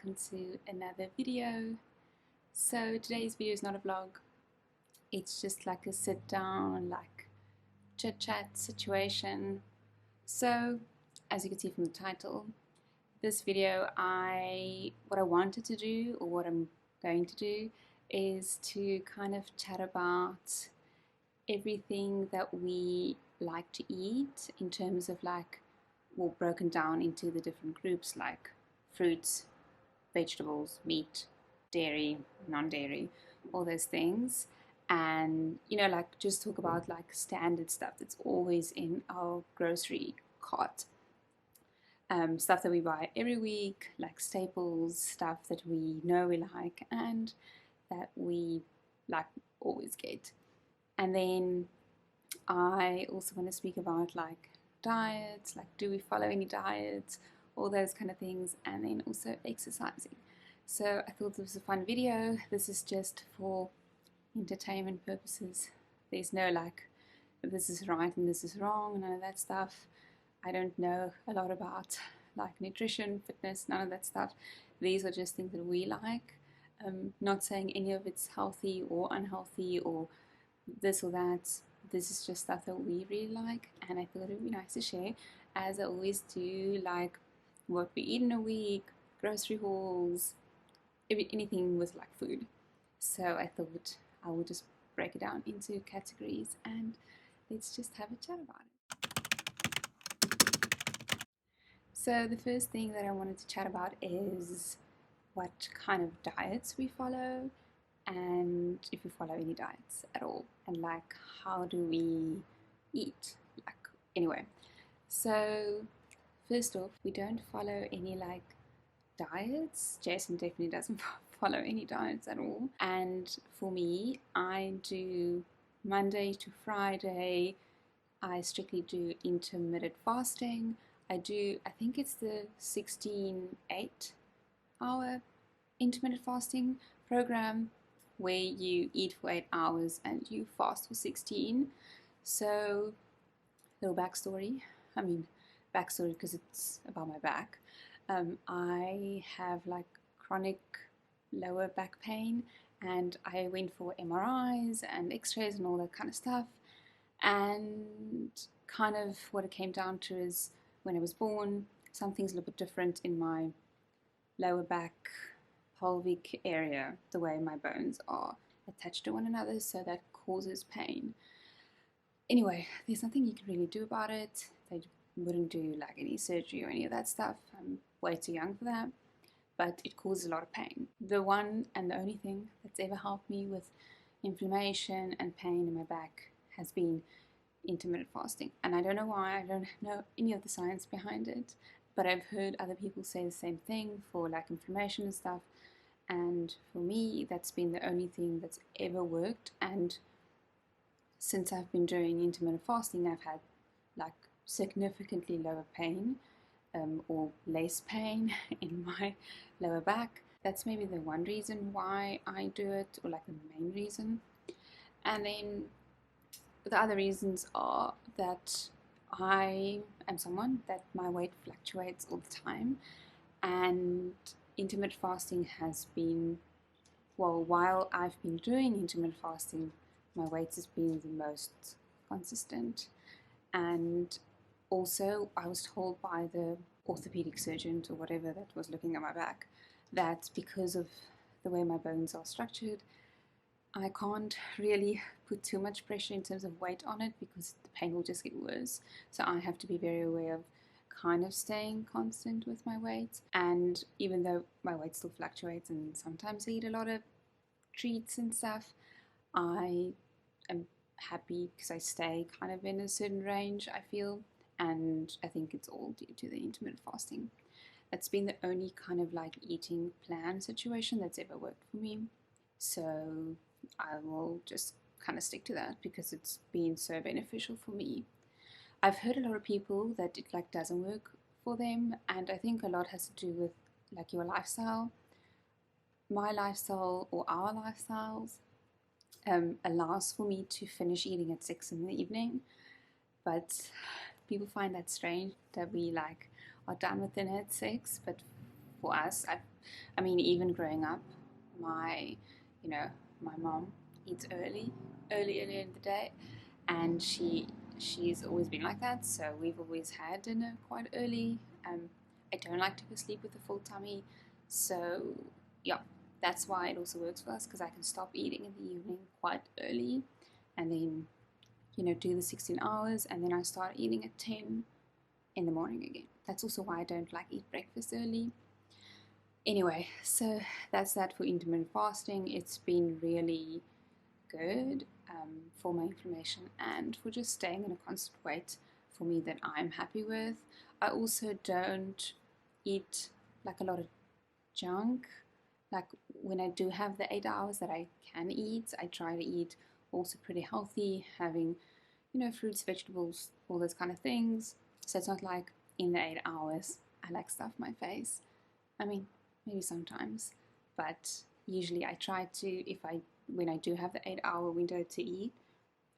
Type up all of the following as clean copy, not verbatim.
welcome to another video. So today's video is not a vlog, it's just like a sit down, like chit chat situation. So as you can see from the title, this video what I wanted to do, or what I'm going to do, is to kind of chat about everything that we like to eat in terms of like, well, broken down into the different groups like fruits, vegetables, meat, dairy, non-dairy, all those things. And like just talk about like standard stuff that's always in our grocery cart. Stuff that we buy every week, like staples, stuff that we know we like and that we like always get. And then I also want to speak about like diets, like do we follow any diets, all those kind of things, and then also exercising. So I thought this was a fun video. This is just for entertainment purposes. There's no like this is right and this is wrong, none of that stuff. I don't know a lot about like nutrition, fitness, none of that stuff. These are just things that we like. Not saying any of it's healthy or unhealthy or this or that. This is just stuff that we really like, and I thought it would be nice to share, as I always do, like what we eat in a week, grocery hauls, anything with like food. So I thought I would just break it down into categories and let's just have a chat about it. So the first thing that I wanted to chat about is what kind of diets we follow, and if we follow any diets at all, and like how do we eat, like anyway. So first off, we don't follow any like diets. Jason definitely doesn't follow any diets at all, and for me, I do Monday to Friday. I strictly do intermittent fasting. I think it's the 16-8 hour intermittent fasting program, where you eat for 8 hours and you fast for 16. So, little backstory. Backstory because it's about my back. I have like chronic lower back pain, and I went for MRIs and x-rays and all that kind of stuff. And kind of what it came down to is when I was born, something's a little bit different in my lower back pelvic area, the way my bones are attached to one another, so that causes pain. Anyway, there's nothing you can really do about it. They wouldn't do like any surgery or any of that stuff. I'm way too young for that, but it causes a lot of pain. The one and the only thing that's ever helped me with inflammation and pain in my back has been intermittent fasting. And I don't know why, I don't know any of the science behind it, but I've heard other people say the same thing for like inflammation and stuff. And for me, that's been the only thing that's ever worked. And since I've been doing intermittent fasting, I've had like significantly lower pain, or less pain in my lower back. That's maybe the one reason why I do it, or like the main reason. And then the other reasons are that I am someone that my weight fluctuates all the time, and intermittent fasting has been, well, while I've been doing intermittent fasting, my weight has been the most consistent. And also I was told by the orthopedic surgeon or whatever that was looking at my back that because of the way my bones are structured, I can't really put too much pressure in terms of weight on it because the pain will just get worse. So I have to be very aware of kind of staying constant with my weight. And even though my weight still fluctuates and sometimes I eat a lot of treats and stuff, I am happy because I stay kind of in a certain range, I feel. And I think it's all due to the intermittent fasting. That's been the only kind of like eating plan situation that's ever worked for me. So I will just kind of stick to that because it's been so beneficial for me. I've heard a lot of people that it like doesn't work for them, and I think a lot has to do with like your lifestyle. My lifestyle, or our lifestyles, allows for me to finish eating at 6 in the evening, but people find that strange that we like are done with dinner at 6. But for us, I mean, even growing up, my, you know, my mom eats early in the day, and she's always been like that. So we've always had dinner quite early. I don't like to go sleep with a full tummy, so yeah, that's why it also works for us, because I can stop eating in the evening quite early, and then do the 16 hours, and then I start eating at 10 in the morning again. That's also why I don't like eat breakfast early. Anyway, so that's that for intermittent fasting. It's been really good for my inflammation and for just staying in a constant weight for me that I'm happy with. I also don't eat like a lot of junk. Like when I do have the 8 hours that I can eat, I try to eat also pretty healthy, having fruits, vegetables, all those kind of things. So it's not like in the 8 hours I like stuff my face. I mean, maybe sometimes, but usually I try to, when I do have the 8 hour window to eat,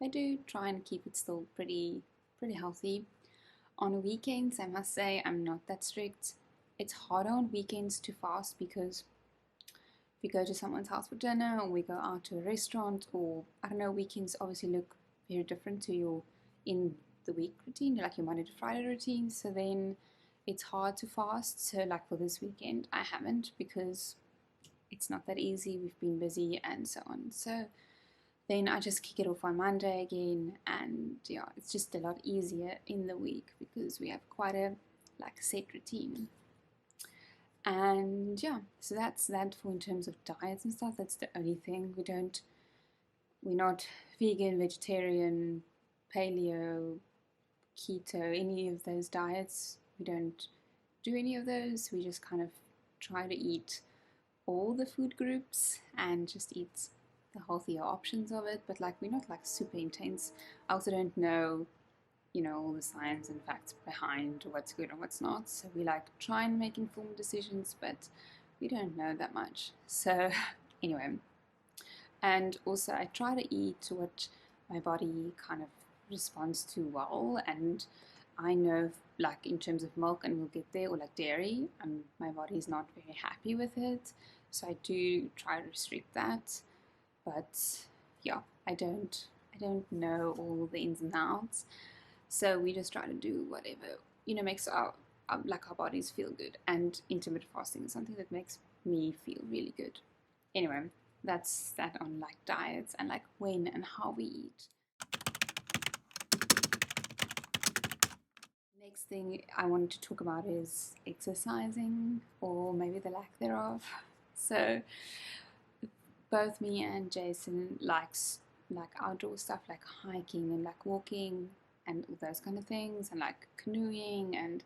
I do try and keep it still pretty healthy. On weekends, I must say I'm not that strict. It's harder on weekends to fast because if we go to someone's house for dinner, or we go out to a restaurant, or I don't know, weekends obviously look very different to your in the week routine, like your Monday to Friday routine. So then it's hard to fast. So like for this weekend, I haven't, because it's not that easy. We've been busy and so on. So then I just kick it off on Monday again, and yeah, it's just a lot easier in the week because we have quite a set routine. And yeah, so that's that for in terms of diets and stuff. That's the only thing. We're not vegan, vegetarian, paleo, keto, any of those diets. We don't do any of those. We just kind of try to eat all the food groups and just eat the healthier options of it. But we're not super intense. I also don't know all the science and facts behind what's good and what's not. So we try and make informed decisions, but we don't know that much. So anyway, and also I try to eat what my body kind of responds to well. And I know in terms of milk, and we'll get there, or dairy, my body is not very happy with it. So I do try to restrict that. But yeah, I don't know all the ins and outs. So we just try to do whatever makes our bodies feel good. And intermittent fasting is something that makes me feel really good. Anyway, that's that on diets and when and how we eat. Next thing I wanted to talk about is exercising, or maybe the lack thereof. So both me and Jason likes outdoor stuff, like hiking and walking and all those kind of things, and canoeing, and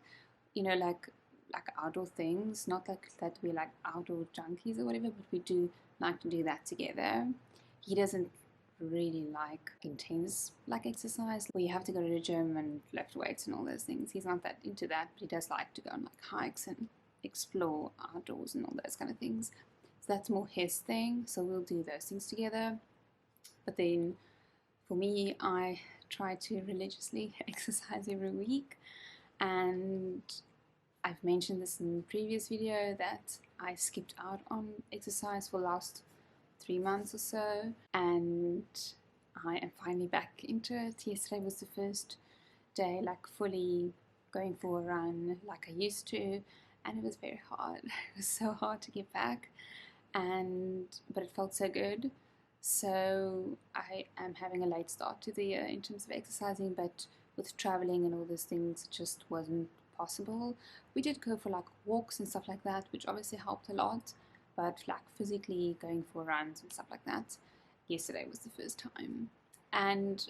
outdoor things. Not that we're outdoor junkies or whatever, but we do like to do that together. He doesn't really intense exercise where you have to go to the gym and lift weights and all those things. He's not that into that, but he does like to go on hikes and explore outdoors and all those kind of things. So that's more his thing. So we'll do those things together. But then for me, I try to religiously exercise every week, and I've mentioned this in the previous video that I skipped out on exercise for the last 3 months or so, and I am finally back into it. Yesterday was the first day fully going for a run like I used to, and it was very hard. It was so hard to get back, but it felt so good. So I am having a late start to the year in terms of exercising, but with traveling and all those things, it just wasn't possible. We did go for walks and stuff like that, which obviously helped a lot, but physically going for runs and stuff like that, yesterday was the first time. And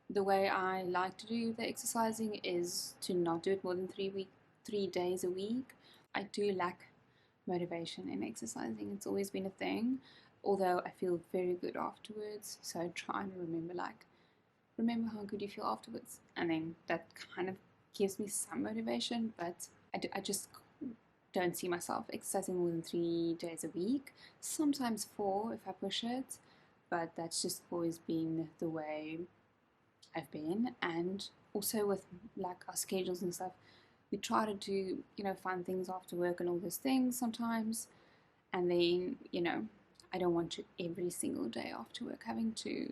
the way I like to do the exercising is to not do it more than 3 days a week. I do lack motivation in exercising. It's always been a thing, although I feel very good afterwards. So I try and remember how good you feel afterwards, and then that kind of gives me some motivation. But I just don't see myself exercising more than 3 days a week, sometimes 4 if I push it, but that's just always been the way I've been. And also with our schedules and stuff, we try to do fun things after work and all those things sometimes, And then, I don't want to every single day after work having to,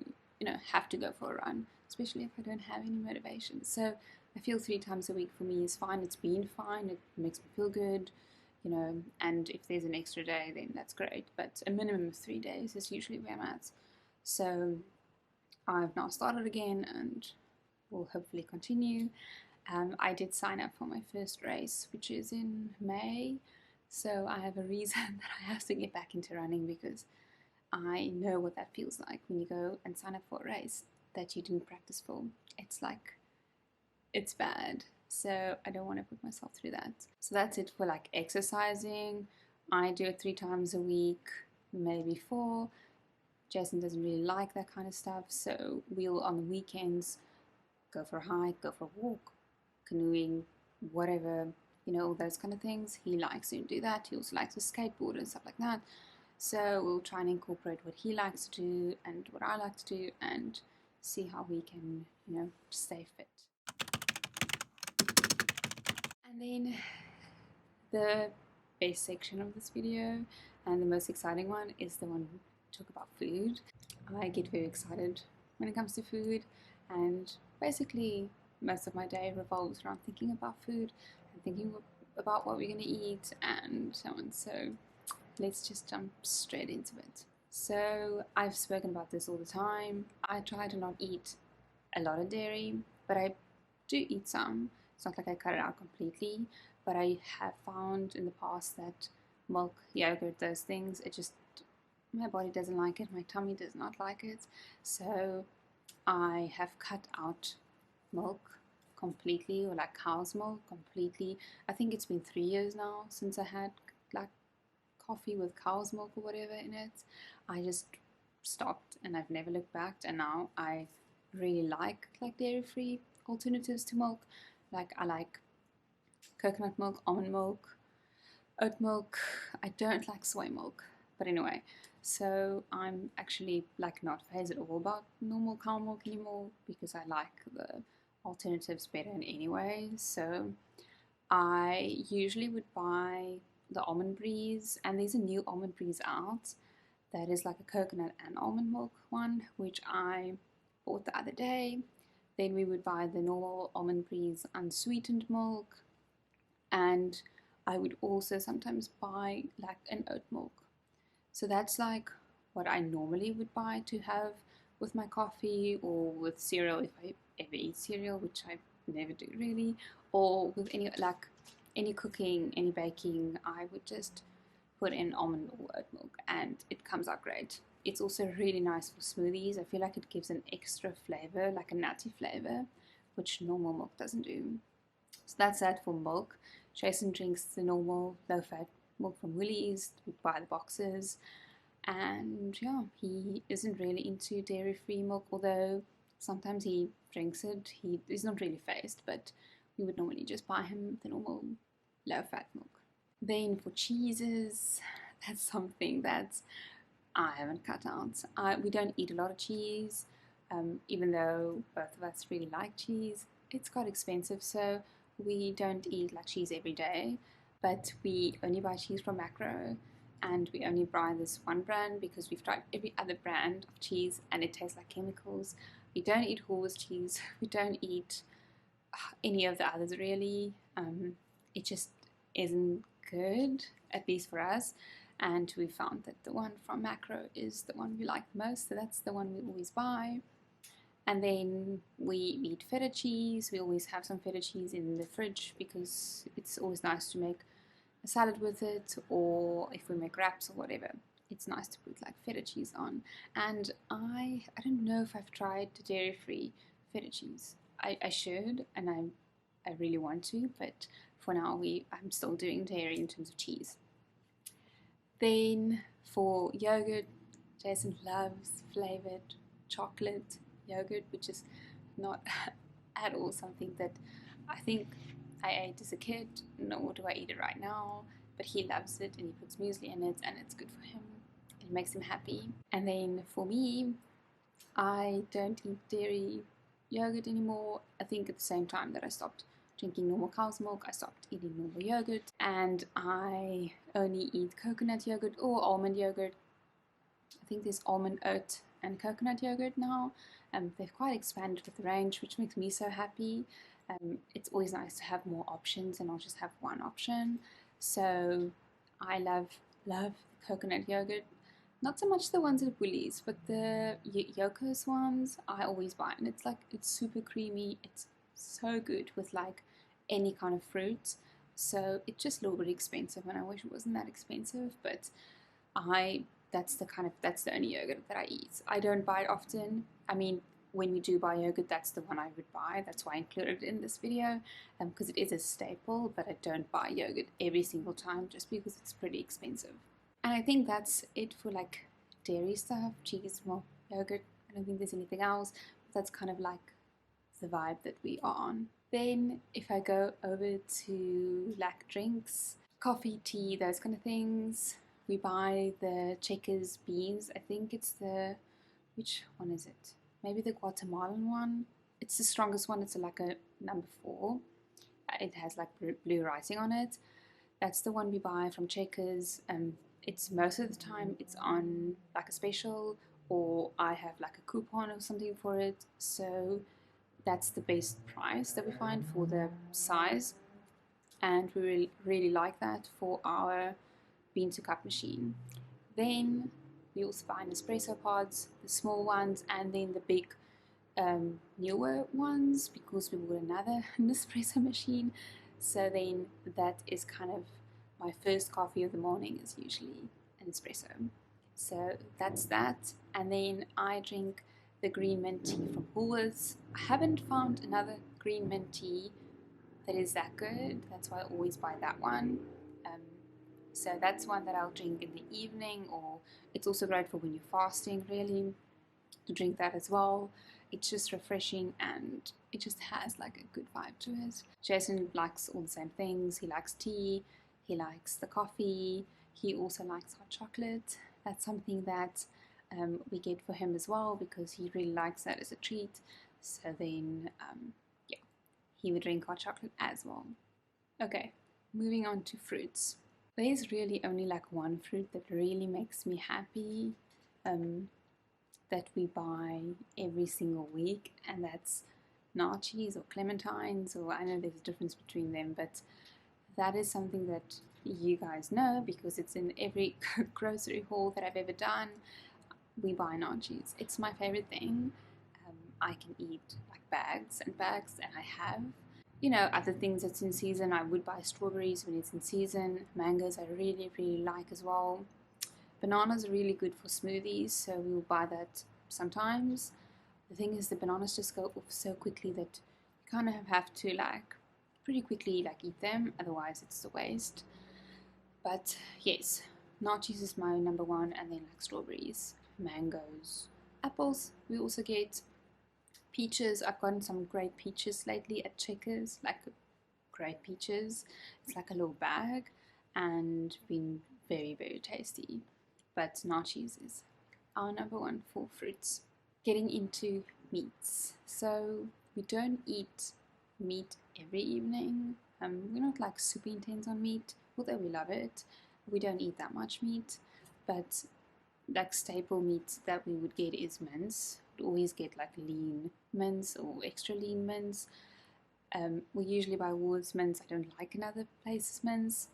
have to go for a run, especially if I don't have any motivation. So I feel 3 times a week for me is fine. It's been fine. It makes me feel good, and if there's an extra day, then that's great. But a minimum of 3 days is usually where I'm at. So I've now started again and will hopefully continue. I did sign up for my first race, which is in May. So I have a reason that I have to get back into running, because I know what that feels like when you go and sign up for a race that you didn't practice for. It's like, it's bad. So I don't want to put myself through that. So that's it for like exercising. I do it 3 times a week, maybe 4. Jason doesn't really like that kind of stuff. So we'll on the weekends go for a hike, go for a walk, canoeing, whatever, all those kind of things. He likes to do that. He also likes to skateboard and stuff like that. So we'll try and incorporate what he likes to do and what I like to do, and see how we can, stay fit. And then the best section of this video, and the most exciting one, is the one to talk about food. I get very excited when it comes to food, and basically most of my day revolves around thinking about food and thinking about what we're going to eat and so on. So let's just jump straight into it. So I've spoken about this all the time. I try to not eat a lot of dairy, but I do eat some. It's not like I cut it out completely, but I have found in the past that milk, yogurt, those things, my body doesn't like it, my tummy does not like it. So I have cut out milk completely, or like cow's milk completely. I think it's been 3 years now since I had like coffee with cow's milk or whatever in it. I just stopped and I've never looked back, and now I really like dairy-free alternatives to milk. Like I like coconut milk, almond milk, oat milk. I don't like soy milk, but anyway. So I'm actually like not phased at all about normal cow milk anymore, because I like the alternatives better anyway. So I usually would buy the almond breeze, and there's a new almond breeze out that is like a coconut and almond milk one, which I bought the other day. Then we would buy the normal almond breeze unsweetened milk, and I would also sometimes buy like an oat milk. So that's like what I normally would buy to have with my coffee or with cereal, if I ever eat cereal, which I never do really, or with any cooking, any baking. I would just put in almond or oat milk and it comes out great. It's also really nice for smoothies. I feel like it gives an extra flavor, like a nutty flavor, which normal milk doesn't do. So that's that for milk. Jason drinks the normal low-fat milk from Woolies. We buy the boxes. And yeah, he isn't really into dairy-free milk, although sometimes he drinks it. He's not really phased, but we would normally just buy him the normal low-fat milk. Then for cheeses, that's something that I haven't cut out. We don't eat a lot of cheese, even though both of us really like cheese. It's quite expensive, so we don't eat like cheese every day, but we only buy cheese from Macro, and we only buy this one brand because we've tried every other brand of cheese and it tastes like chemicals. We don't eat horse cheese, we don't eat any of the others really. It just isn't good, at least for us, and we found that the one from Macro is the one we like the most, so that's the one we always buy. And then we eat feta cheese. We always have some feta cheese in the fridge because it's always nice to make a salad with it, or if we make wraps or whatever, it's nice to put like feta cheese on. And I don't know if I've tried the dairy-free feta cheese. I should, and I really want to, but for now I'm still doing dairy in terms of cheese. Then for yogurt, Jason loves flavored chocolate yogurt, which is not at all something that I think I ate as a kid, nor do I eat it right now, but he loves it and he puts muesli in it and it's good for him. It makes him happy. And then for me, I don't eat dairy yogurt anymore. I think at the same time that I stopped drinking normal cow's milk. I stopped eating normal yogurt, and I only eat coconut yogurt or almond yogurt. I think there's almond, oat, and coconut yogurt now. They've quite expanded with the range, which makes me so happy. It's always nice to have more options and not just have one option. So I love coconut yogurt. Not so much the ones at Woolies, but the Yoko's ones I always buy, and it's super creamy. It's so good with like any kind of fruit. So it's just a little bit expensive, and I wish it wasn't that expensive. But that's the only yogurt that I eat. I don't buy it often. I mean, when we do buy yogurt, that's the one I would buy. That's why I included it in this video, because it is a staple. But I don't buy yogurt every single time just because it's pretty expensive. And I think that's it for like dairy stuff, cheese, milk, yogurt. I don't think there's anything else. But that's kind of like the vibe that we are on. Then if I go over to like drinks, coffee, tea, those kind of things, we buy the Checkers beans. I think it's which one is it? Maybe the Guatemalan one. It's the strongest one. It's like a number 4. It has like blue writing on it. That's the one we buy from Checkers. It's most of the time it's on like a special, or I have like a coupon or something for it. So that's the best price that we find for the size, and we really like that for our bean to cup machine. Then we also buy espresso pods, the small ones, and then the big newer ones, because we bought another Nespresso machine. So then that is kind of my first coffee of the morning, is usually an espresso. So that's that. And then I drink the green mint tea from Woolworths. I haven't found another green mint tea that is that good. That's why I always buy that one. So that's one that I'll drink in the evening, or it's also great for when you're fasting, really, to drink that as well. It's just refreshing, and it just has like a good vibe to it. Jason likes all the same things. He likes tea, he likes the coffee, he also likes hot chocolate. That's something that we get for him as well, because he really likes that as a treat. So then, yeah, he would drink hot chocolate as well. Okay, moving on to fruits. There's really only like one fruit that really makes me happy, that we buy every single week, and that's naartjies or clementines, or I know there's a difference between them, but that is something that you guys know because it's in every grocery haul that I've ever done. We buy naartjies. It's my favorite thing. I can eat like bags and bags, and I have. You know, other things that's in season, I would buy strawberries when it's in season. Mangoes I really, really like as well. Bananas are really good for smoothies, so we'll buy that sometimes. The thing is, the bananas just go off so quickly that you kind of have to like pretty quickly like eat them, otherwise it's a waste. But yes, naartjies is my number 1, and then like strawberries, mangoes, apples. We also get peaches. I've gotten some great peaches lately at Checkers, like great peaches. It's like a little bag, and been very, very tasty. But naartjies is our number 1 for fruits. Getting into meats. So we don't eat meat every evening. We're not like super intense on meat, although we love it. We don't eat that much meat, but like staple meat that we would get is mince. We'd always get like lean mince or extra lean mince. We usually buy Woolworths mince. I don't like another place's mince,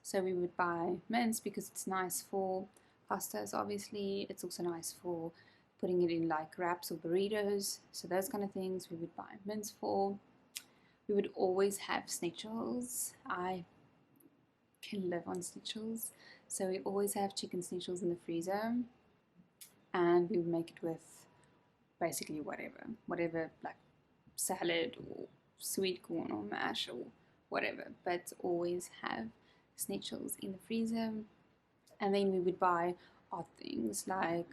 so we would buy mince because it's nice for pastas. Obviously, it's also nice for putting it in like wraps or burritos. So those kind of things we would buy mince for. We would always have schnitzels. I can live on schnitzels. So we always have chicken schnitzels in the freezer, and we would make it with basically whatever like salad or sweet corn or mash or whatever, but always have schnitzels in the freezer. And then we would buy odd things like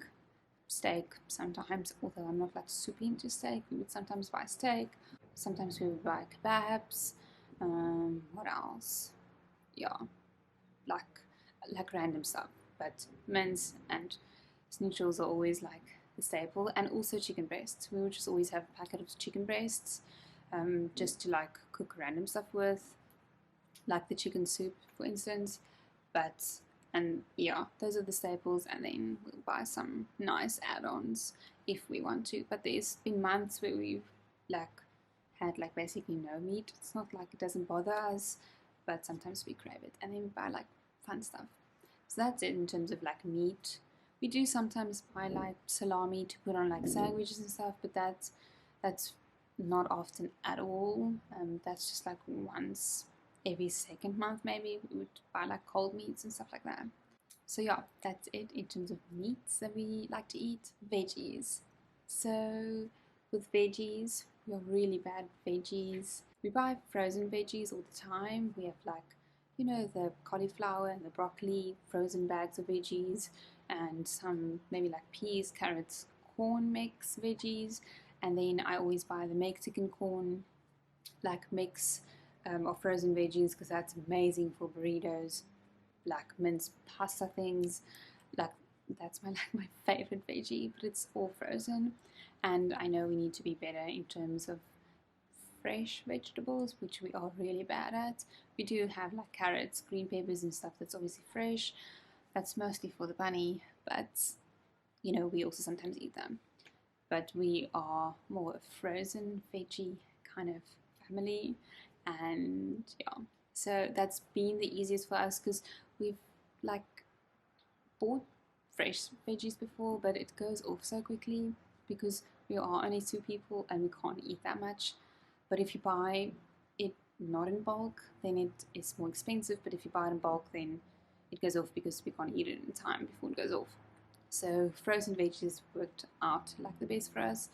steak sometimes, although I'm not like super into steak. We would sometimes buy steak, sometimes we would buy kebabs. What else? Yeah, like random stuff, but mince and schnitzels are always like the staple, and also chicken breasts. We would just always have a packet of chicken breasts. just to like cook random stuff with, like the chicken soup, for instance. But and yeah, those are the staples, and then we'll buy some nice add-ons if we want to. But there's been months where we've like had like basically no meat. It's not like it doesn't bother us, but sometimes we crave it, and then we buy like fun stuff. So that's it in terms of like meat. We do sometimes buy like salami to put on like sandwiches and stuff, but that's not often at all. That's just like once every second month maybe we would buy like cold meats and stuff like that. So yeah, that's it in terms of meats that we like to eat. Veggies. So with veggies, we're really bad veggies. We buy frozen veggies all the time. We have like, you know, the cauliflower and the broccoli, frozen bags of veggies, and some maybe like peas, carrots, corn mix veggies. And then I always buy the Mexican corn like mix of frozen veggies because that's amazing for burritos, like minced pasta things. Like that's my like my favorite veggie, but it's all frozen. And I know we need to be better in terms of fresh vegetables, which we are really bad at. We do have like carrots, green peppers, and stuff that's obviously fresh. That's mostly for the bunny, but you know, we also sometimes eat them. But we are more a frozen veggie kind of family, and yeah, so that's been the easiest for us because we've like bought fresh veggies before, but it goes off so quickly because we are only two people and we can't eat that much. But if you buy it not in bulk, then it is more expensive. But if you buy it in bulk, then it goes off because we can't eat it in time before it goes off. So frozen veggies worked out like the best for us,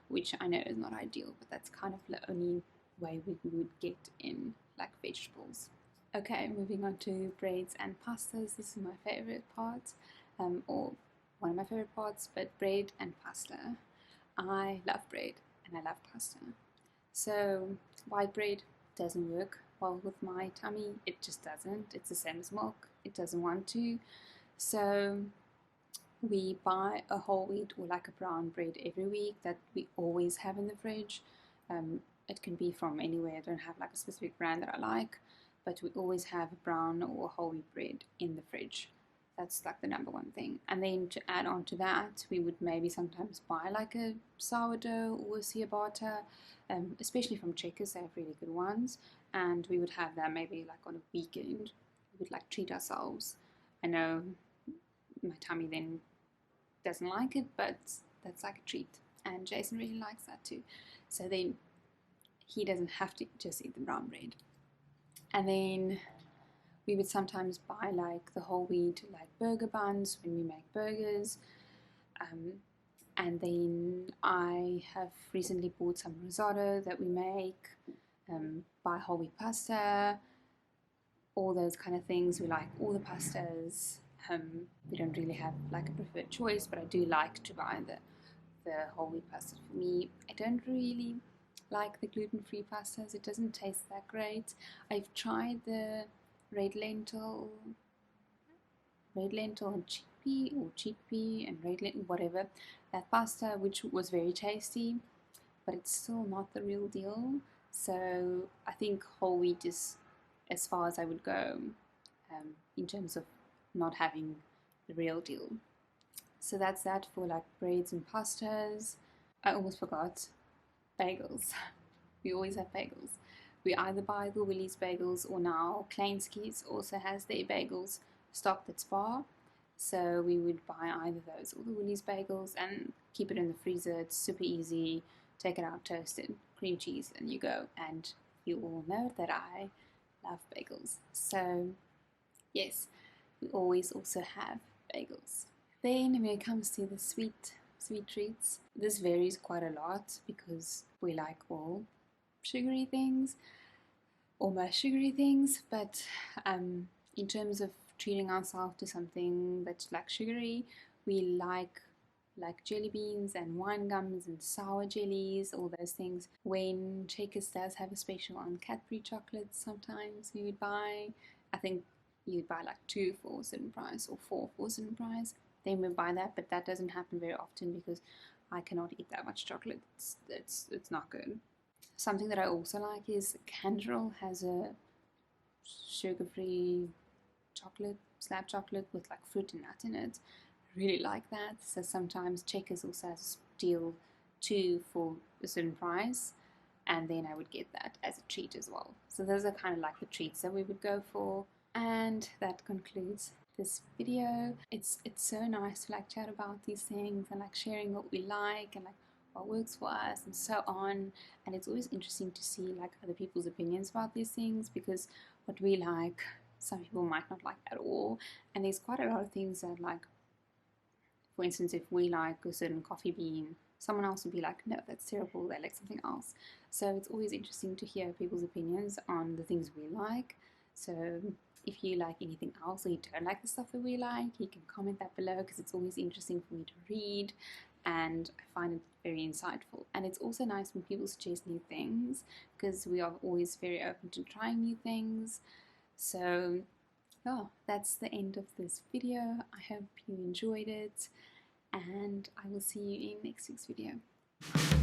which I know is not ideal, but that's kind of the only way we would get in like vegetables. Okay, moving on to breads and pastas. This is my favorite part, or one of my favorite parts, but bread and pasta. I love bread and I love pasta. So white bread doesn't work well with my tummy. It just doesn't. It's the same as milk. It doesn't want to. So we buy a whole wheat or like a brown bread every week that we always have in the fridge. It can be from anywhere. I don't have like a specific brand that I like, but we always have a brown or whole wheat bread in the fridge. That's like the number one thing. And then to add on to that, we would maybe sometimes buy like a sourdough or a ciabatta, especially from Checkers. They have really good ones, and we would have that maybe like on a weekend. We would like treat ourselves. I know my tummy then doesn't like it, but that's like a treat. And Jason really likes that too. So then he doesn't have to just eat the brown bread. And then we would sometimes buy like the whole wheat like burger buns when we make burgers. And then I have recently bought some risotto that we make, buy whole wheat pasta, all those kind of things. We like all the pastas. We don't really have like a preferred choice, but I do like to buy the whole wheat pasta for me. I don't really like the gluten-free pastas. It doesn't taste that great. I've tried the red lentil and chickpea and red lentil, whatever, that pasta, which was very tasty, but it's still not the real deal. So I think whole wheat is as far as I would go in terms of not having the real deal. So that's that for like breads and pastas. I almost forgot bagels. We always have bagels. We either buy the Willie's bagels, or now Kleinski's also has their bagels stocked at Spar. So we would buy either those or the Willie's bagels and keep it in the freezer. It's super easy. Take it out, toast it, cream cheese, and you go. And you all know that I love bagels. So yes, we always also have bagels. Then when it comes to the sweet treats, this varies quite a lot because we like all sugary things, almost sugary things, but in terms of treating ourselves to something that's like sugary, we like jelly beans and wine gums and sour jellies, all those things. When Checkers does have a special on Cadbury chocolates, sometimes we would buy, I think you'd buy like 2 for a certain price or 4 for a certain price. Then we buy that, but that doesn't happen very often because I cannot eat that much chocolate. It's not good. Something that I also like is Canderel has a sugar-free chocolate, slab chocolate with like fruit and nut in it. I really like that. So sometimes Checkers also has a deal two for a certain price, and then I would get that as a treat as well. So those are kind of like the treats that we would go for. And that concludes this video. It's so nice to like chat about these things and like sharing what we like and like what works for us and so on. And it's always interesting to see like other people's opinions about these things, because what we like some people might not like at all. And there's quite a lot of things that, like, for instance, if we like a certain coffee bean, someone else would be like, no, that's terrible, they like something else. So it's always interesting to hear people's opinions on the things we like. So if you like anything else or you don't like the stuff that we like, you can comment that below, because it's always interesting for me to read and I find it very insightful. And it's also nice when people suggest new things, because we are always very open to trying new things. So yeah, that's the end of this video. I hope you enjoyed it, and I will see you in next week's video.